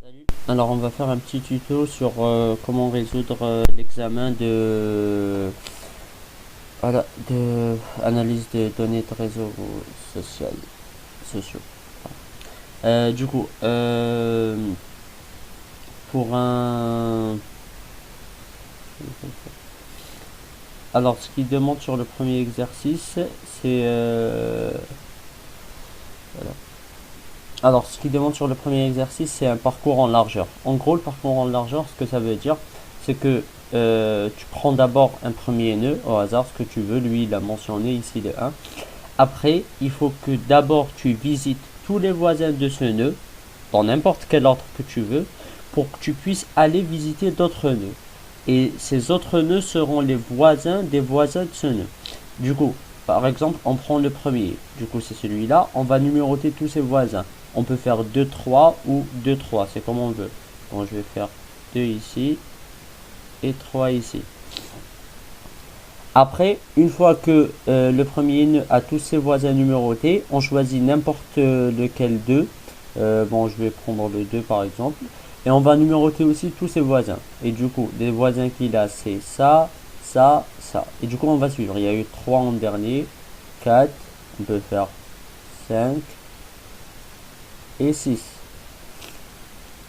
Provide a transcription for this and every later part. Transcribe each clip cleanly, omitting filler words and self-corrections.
Salut. Alors on va faire un petit tuto sur comment résoudre l'examen de analyse de données de réseaux sociaux. Du coup, pour un... Alors ce qu'il demande sur le premier exercice, c'est... voilà. Alors, ce qu'il demande sur le premier exercice, c'est un parcours en largeur. En gros, le parcours en largeur, ce que ça veut dire, c'est que tu prends d'abord un premier nœud au hasard, ce que tu veux. Lui, il a mentionné ici le 1. Après, il faut que d'abord tu visites tous les voisins de ce nœud, dans n'importe quel ordre que tu veux, pour que tu puisses aller visiter d'autres nœuds. Et ces autres nœuds seront les voisins des voisins de ce nœud. Du coup, par exemple, on prend le premier. Du coup, c'est celui-là. On va numéroter tous ses voisins. On peut faire 2, 3 ou 2, 3. C'est comme on veut. Bon, je vais faire 2 ici et 3 ici. Après, une fois que le premier nœud a tous ses voisins numérotés, on choisit n'importe lequel d'eux. Bon, je vais prendre le 2 par exemple. Et on va numéroter aussi tous ses voisins. Et du coup, les voisins qu'il a, c'est ça, ça, ça. Et du coup, on va suivre. Il y a eu 3 en dernier, 4, on peut faire 5 et 6.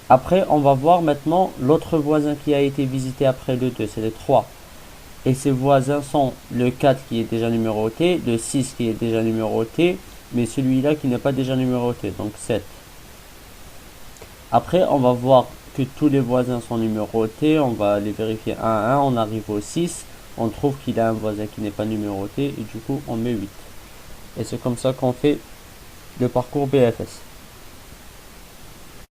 Après, on va voir maintenant l'autre voisin qui a été visité après le 2, c'est le 3. Et ses voisins sont le 4 qui est déjà numéroté, le 6 qui est déjà numéroté, mais celui-là qui n'est pas déjà numéroté, donc 7. Après, on va voir que tous les voisins sont numérotés, on va les vérifier un à un, on arrive au 6, on trouve qu'il a un voisin qui n'est pas numéroté, et du coup on met 8. Et c'est comme ça qu'on fait le parcours BFS.